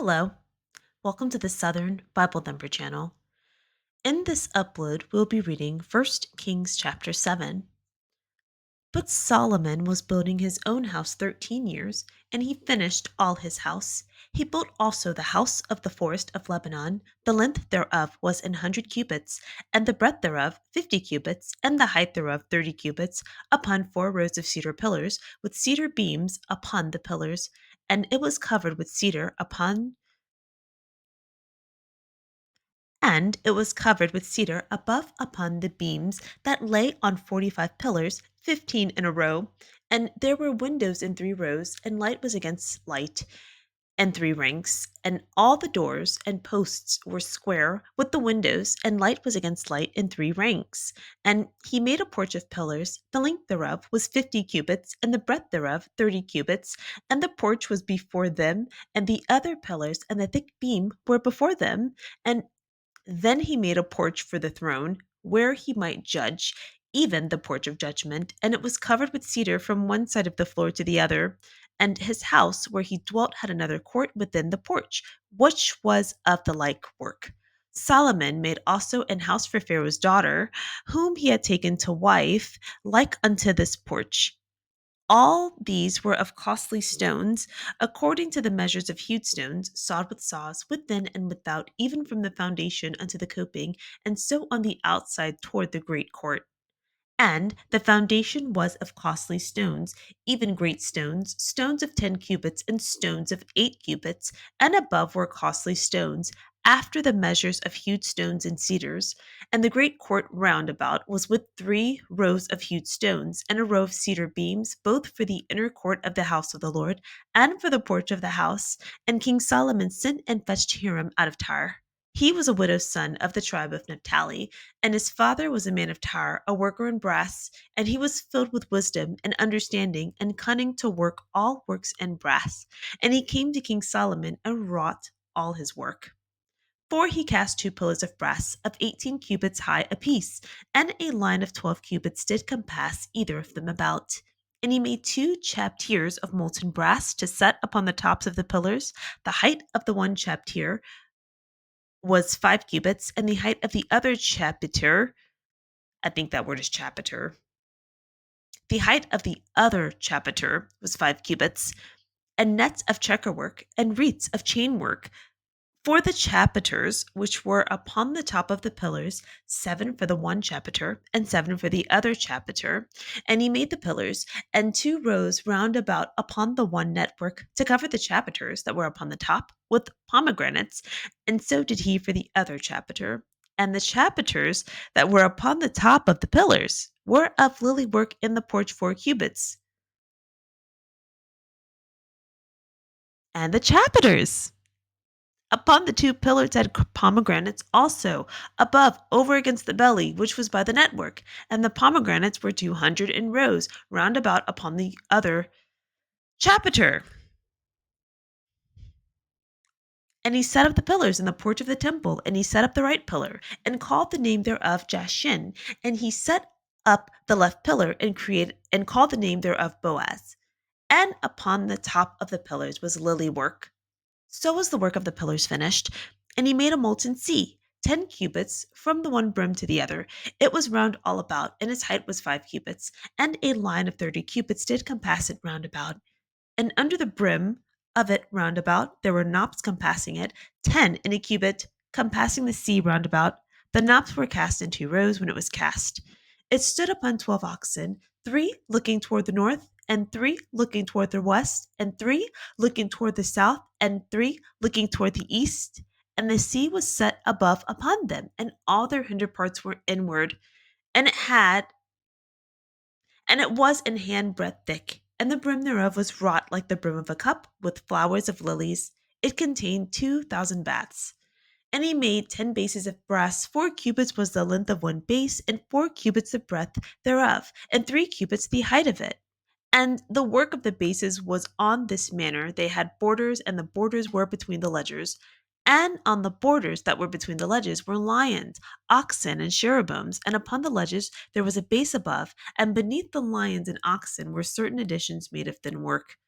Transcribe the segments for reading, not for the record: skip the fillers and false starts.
Hello, welcome to the Southern Bible Thumper channel. In this upload, we'll be reading First Kings chapter 7. But Solomon was building his own house 13 years, and he finished all his house. He built also the house of the forest of Lebanon. The length thereof was 100 cubits, and the breadth thereof 50 cubits, and the height thereof 30 cubits, upon 4 rows of cedar pillars, with cedar beams upon the pillars. And it was covered with cedar above upon the beams that lay on 45 pillars, 15 in a row. And there were windows in 3 rows, and light was against light, and 3 ranks. And all the doors and posts were square with the windows, and light was against light in 3 ranks. And he made a porch of pillars. The length thereof was 50 cubits, and the breadth thereof 30 cubits. And the porch was before them, and the other pillars and the thick beam were before them. And then he made a porch for the throne, where he might judge, even the porch of judgment, and it was covered with cedar from one side of the floor to the other. And his house where he dwelt had another court within the porch, which was of the like work. Solomon made also an house for Pharaoh's daughter, whom he had taken to wife, like unto this porch. All these were of costly stones, according to the measures of hewed stones, sawed with saws, within and without, even from the foundation unto the coping, and so on the outside toward the great court. And the foundation was of costly stones, even great stones, stones of 10 cubits, and stones of 8 cubits, and above were costly stones, after the measures of hewed stones and cedars. And the great court round about was with 3 rows of hewed stones, and a row of cedar beams, both for the inner court of the house of the Lord, and for the porch of the house. And King Solomon sent and fetched Hiram out of Tyre. He was a widow's son of the tribe of Naphtali, and his father was a man of Tyre, a worker in brass, and he was filled with wisdom and understanding and cunning to work all works in brass. And he came to King Solomon and wrought all his work. For he cast 2 pillars of brass of 18 cubits high apiece, and a line of 12 cubits did compass either of them about. And he made 2 chaptiers of molten brass to set upon the tops of the pillars. The height of the one chaptier was 5 cubits, and the height of the other chapiter, I think that word is chapiter. The height of the other chapiter was 5 cubits, and nets of checkerwork and wreaths of chainwork for the chapiters which were upon the top of the pillars, 7 for the one chapiter, and 7 for the other chapiter. And he made the pillars, and 2 rows round about upon the one network to cover the chapiters that were upon the top with pomegranates, and so did he for the other chapiter. And the chapiters that were upon the top of the pillars were of lily work in the porch 4 cubits. And the chapiters upon the 2 pillars had pomegranates also, above, over against the belly, which was by the network. And the pomegranates were 200 in rows, round about upon the other chapiter. And he set up the pillars in the porch of the temple, and he set up the right pillar, and called the name thereof Jashin. And he set up the left pillar, and called the name thereof Boaz. And upon the top of the pillars was lily work. So was the work of the pillars finished. And he made a molten sea, 10 cubits from the one brim to the other. It was round all about, and its height was 5 cubits, and a line of 30 cubits did compass it round about. And under the brim of it round about there were knops compassing it, 10 in a cubit, compassing the sea round about. The knops were cast in 2 rows when it was cast. It stood upon 12 oxen, 3 looking toward the north, and 3 looking toward the west, and 3 looking toward the south, and 3 looking toward the east. And the sea was set above upon them, and all their hinder parts were inward, and it was an handbreadth thick, and the brim thereof was wrought like the brim of a cup, with flowers of lilies. It contained 2,000 baths. And he made 10 bases of brass. 4 cubits was the length of one base, and 4 cubits the breadth thereof, and 3 cubits the height of it. And the work of the bases was on this manner. They had borders, and the borders were between the ledgers. And on the borders that were between the ledges were lions, oxen, and cherubims, and upon the ledges there was a base above, and beneath the lions and oxen were certain additions made of thin work.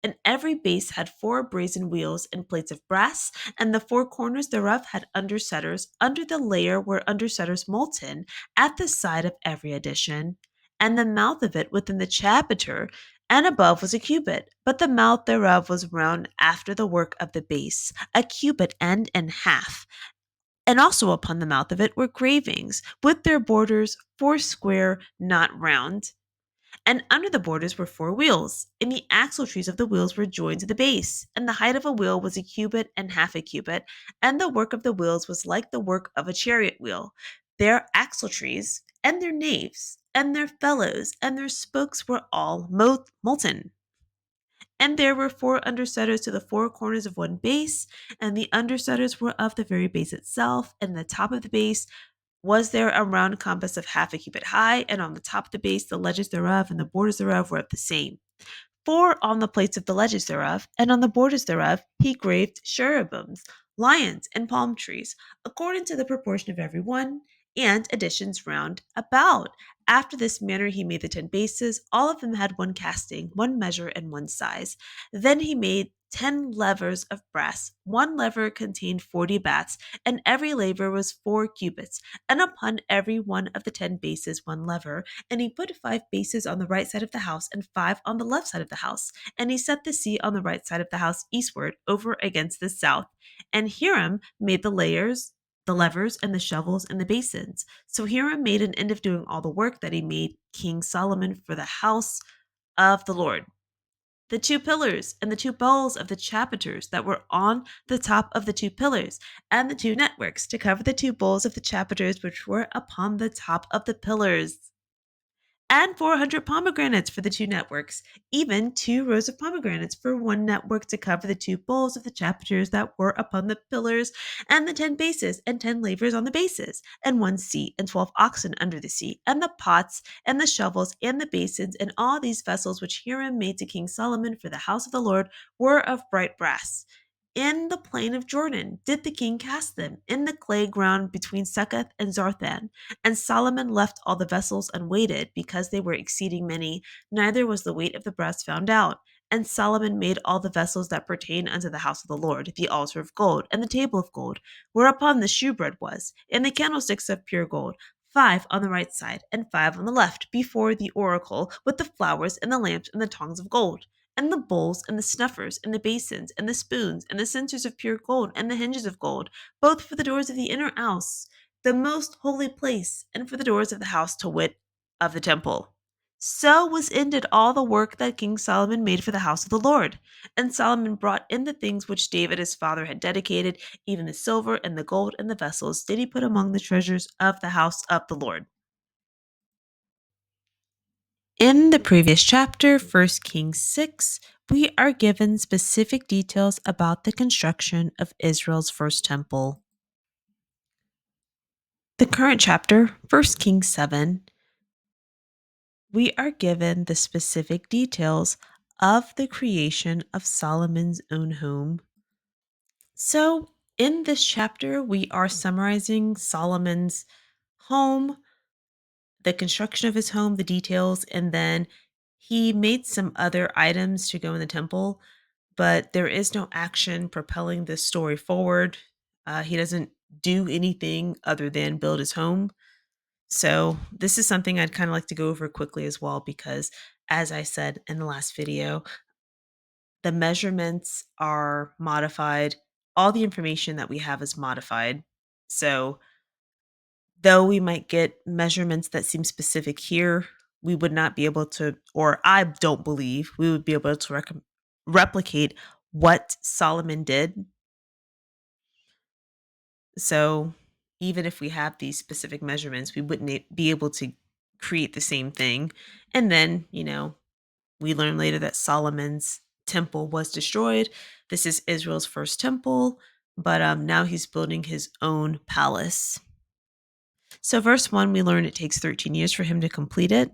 and every base had 4 brazen wheels and plates of brass, and the 4 corners thereof had undersetters. Under the layer were undersetters molten at the side of every addition, and the mouth of it within the chapiter and above was a cubit, but the mouth thereof was round after the work of the base, a cubit end and half. And also upon the mouth of it were gravings, with their borders foursquare, not round. And under the borders were 4 wheels, and the axle trees of the wheels were joined to the base. And the height of a wheel was a cubit and half a cubit, and the work of the wheels was like the work of a chariot wheel. Their axle trees, and their naves, and their felloes, and their spokes were all molten. And there were 4 undersetters to the 4 corners of one base, and the undersetters were of the very base itself, and the top of the base was there a round compass of half a cubit high, and on the top of the base the ledges thereof and the borders thereof were of the same. For on the plates of the ledges thereof, and on the borders thereof, he graved cherubims, lions, and palm trees, according to the proportion of every one, and additions round about. After this manner he made the 10 bases. All of them had one casting, one measure, and one size. Then he made 10 levers of brass. One lever contained 40 bats, and every lever was 4 cubits, and upon every one of the 10 bases one lever. And he put 5 bases on the right side of the house, and 5 on the left side of the house. And he set the sea on the right side of the house eastward, over against the south. And Hiram made the layers, the levers, and the shovels, and the basins. So Hiram made an end of doing all the work that he made King Solomon for the house of the Lord. The 2 pillars and the 2 bowls of the chapiters that were on the top of the 2 pillars, and the 2 networks to cover the 2 bowls of the chapiters which were upon the top of the pillars, and 400 pomegranates for the 2 networks, even 2 rows of pomegranates for one network to cover the 2 bowls of the chapters that were upon the pillars, and the 10 bases, and 10 lavers on the bases, and one seat, and 12 oxen under the seat, and the pots, and the shovels, and the basins, and all these vessels which Hiram made to King Solomon for the house of the Lord were of bright brass. In the plain of Jordan did the king cast them, in the clay ground between Succoth and Zarthan. And Solomon left all the vessels unweighted, because they were exceeding many, neither was the weight of the brass found out. And Solomon made all the vessels that pertain unto the house of the Lord, the altar of gold, and the table of gold, whereupon the shewbread was, and the candlesticks of pure gold, 5 on the right side, and 5 on the left, before the oracle, with the flowers, and the lamps, and the tongs of gold, and the bowls, and the snuffers, and the basins, and the spoons, and the censers of pure gold, and the hinges of gold, both for the doors of the inner house, the most holy place, and for the doors of the house, to wit, of the temple. So was ended all the work that King Solomon made for the house of the Lord. And Solomon brought in the things which David his father had dedicated, even the silver and the gold and the vessels, did he put among the treasures of the house of the Lord. In the previous chapter, 1 Kings 6, we are given specific details about the construction of Israel's first temple. The current chapter, 1 Kings 7, we are given the specific details of the creation of Solomon's own home. So, in this chapter, we are summarizing Solomon's home, the construction of his home, the details, and then he made some other items to go in the temple, but there is no action propelling this story forward. He doesn't do anything other than build his home. So, this is something I'd kind of like to go over quickly as well, because, as I said in the last video, the measurements are modified. All the information that we have is modified. So, though we might get measurements that seem specific here, we would not be able to, or I don't believe we would be able to replicate what Solomon did. So even if we have these specific measurements, we wouldn't be able to create the same thing. And then, we learn later that Solomon's temple was destroyed. This is Israel's first temple, but now he's building his own palace. So, verse 1, we learn it takes 13 years for him to complete it.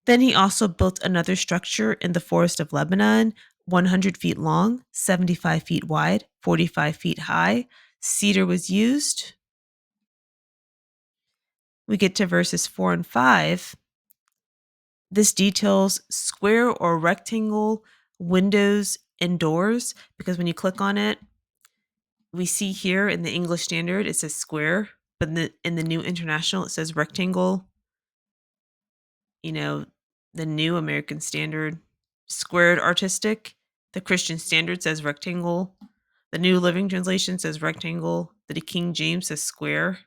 Then he also built another structure in the forest of Lebanon, 100 feet long, 75 feet wide, 45 feet high. Cedar was used. We get to verses 4 and 5. This details square or rectangle windows and doors, because when you click on it, we see here in the English Standard it says square, but in the New International it says rectangle. You know, the New American Standard, squared artistic. The Christian Standard says rectangle. The New Living Translation says rectangle. The King James says square.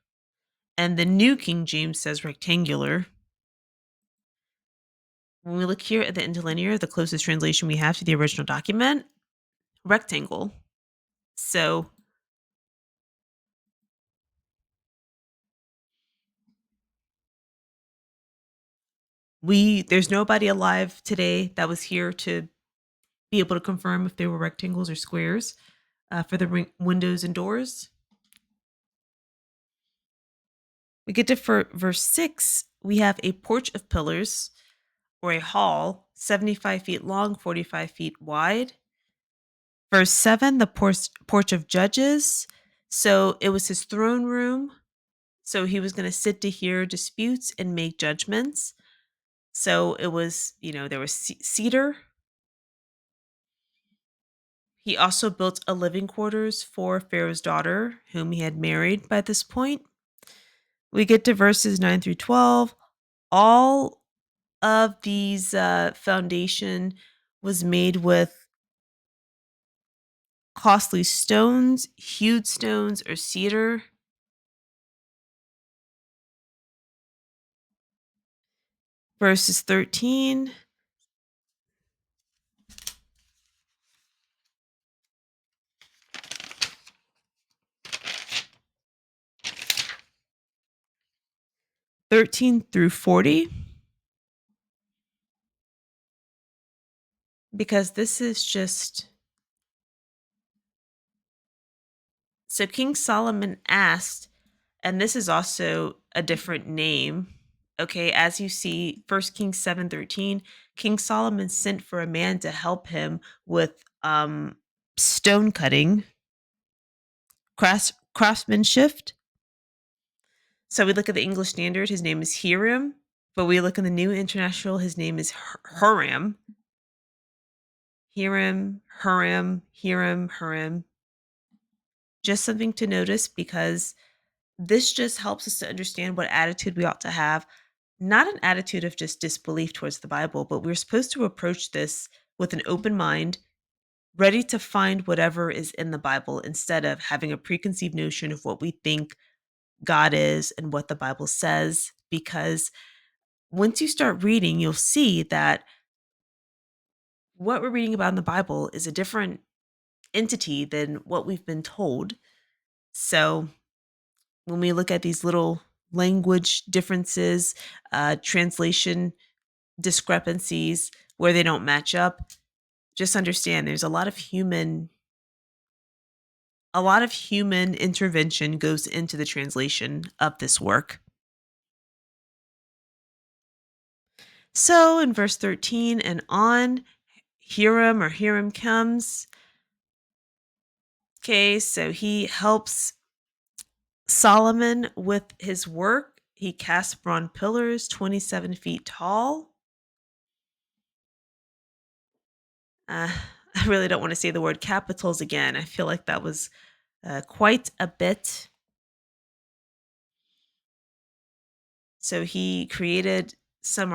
And the New King James says rectangular. When we look here at the interlinear, the closest translation we have to the original document, rectangle. So there's nobody alive today that was here to be able to confirm if they were rectangles or squares for the windows and doors. We get to verse 6. We have a porch of pillars, or a hall, 75 feet long, 45 feet wide. Verse 7, the porch of judges. So it was his throne room. So he was going to sit to hear disputes and make judgments. So it was, there was cedar. He also built a living quarters for Pharaoh's daughter, whom he had married by this point. We get to verses 9 through 12. All of these foundation was made with costly stones, hewed stones, or cedar. Verses 13. Through 40, because this is just so King Solomon asked, and this is also a different name. Okay, as you see, 1 Kings 7:13, King Solomon sent for a man to help him with stone cutting, craftsmanship. So we look at the English Standard, his name is Hiram, but we look in the New International, his name is Huram. Hiram, Huram, Hiram, Huram. Just something to notice, because this just helps us to understand what attitude we ought to have. Not an attitude of just disbelief towards the Bible, but we're supposed to approach this with an open mind, ready to find whatever is in the Bible instead of having a preconceived notion of what we think God is and what the Bible says. Because once you start reading, you'll see that what we're reading about in the Bible is a different entity than what we've been told. So when we look at these little language differences, translation discrepancies where they don't match up, just understand there's a lot of human intervention goes into the translation of this work. So in verse 13 and on, Hiram comes. Okay, so he helps Solomon with his work. He casts bronze pillars 27 feet tall. I really don't want to say the word capitals again. I feel like that was quite a bit. So he created some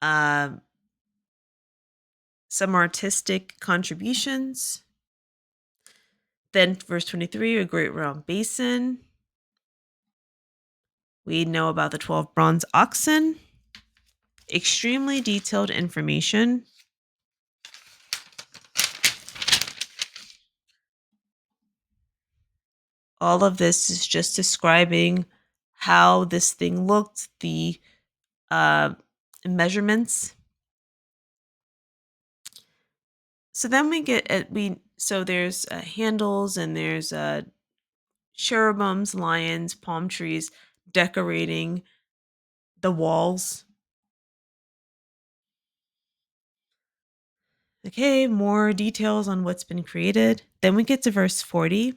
um, artistic contributions. Then verse 23, a great round basin. We know about the 12 bronze oxen. Extremely detailed information. All of this is just describing how this thing looked, the measurements. So then we get so there's handles, and there's cherubims, lions, palm trees decorating the walls. Okay, more details on what's been created. Then we get to verse 40.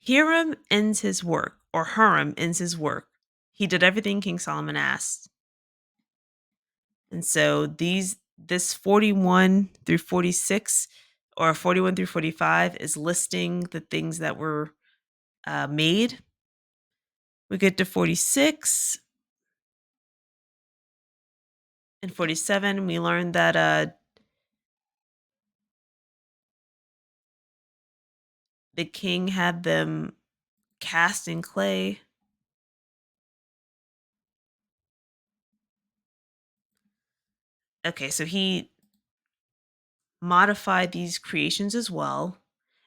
Hiram ends his work, or Huram ends his work. He did everything King Solomon asked. And so this 41 through 46 or 41 through 45 is listing the things that were made. We get to 46 and 47. We learned that the king had them cast in clay. Okay, so he modified these creations as well.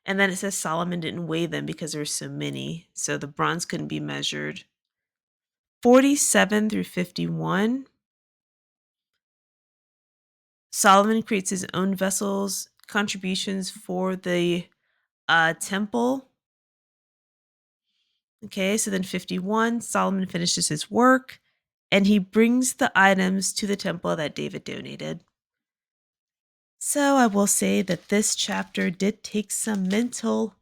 And then it says Solomon didn't weigh them because there were so many. So the bronze couldn't be measured. 47 through 51. Solomon creates his own vessels, contributions for the temple. Okay, so then 51, Solomon finishes his work and he brings the items to the temple that David donated. So I will say that this chapter did take some mental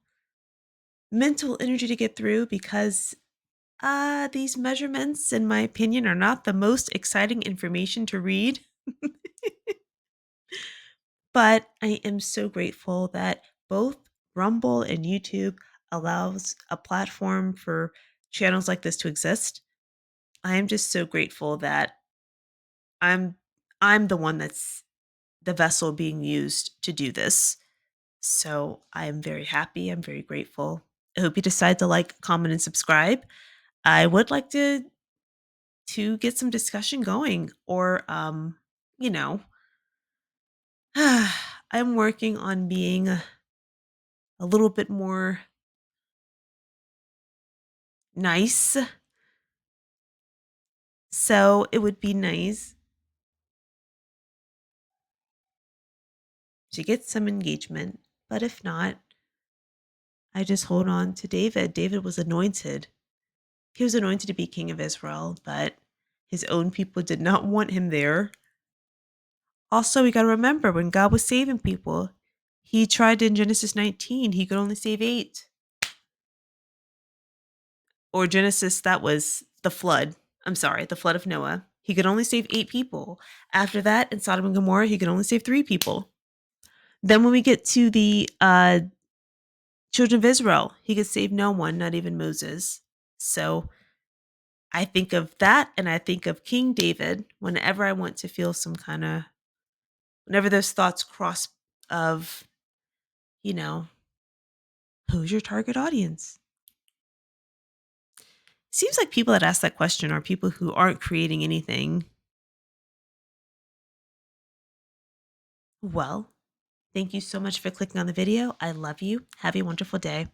energy to get through because these measurements, in my opinion, are not the most exciting information to read. But I am so grateful that both Rumble and YouTube allows a platform for channels like this to exist. I am just so grateful that I'm I'm the one that's the vessel being used to do this. So I am very happy. I'm very grateful. I hope you decide to like, comment, and subscribe. I would like to get some discussion going or you know, I'm working on being a little bit more nice. So it would be nice to get some engagement. But if not, I just hold on to David. David was anointed. He was anointed to be king of Israel, but his own people did not want him there. Also, we got to remember when God was saving people, he tried in Genesis 19, he could only save 8. Or Genesis, that was the flood. I'm sorry, the flood of Noah. He could only save 8 people. After that, in Sodom and Gomorrah, he could only save 3 people. Then when we get to the children of Israel, he could save no one, not even Moses. So I think of that and I think of King David whenever I want to feel some kind of, whenever those thoughts cross of, you know, who's your target audience? Seems like people that ask that question are people who aren't creating anything. Well, thank you so much for clicking on the video. I love you. Have a wonderful day.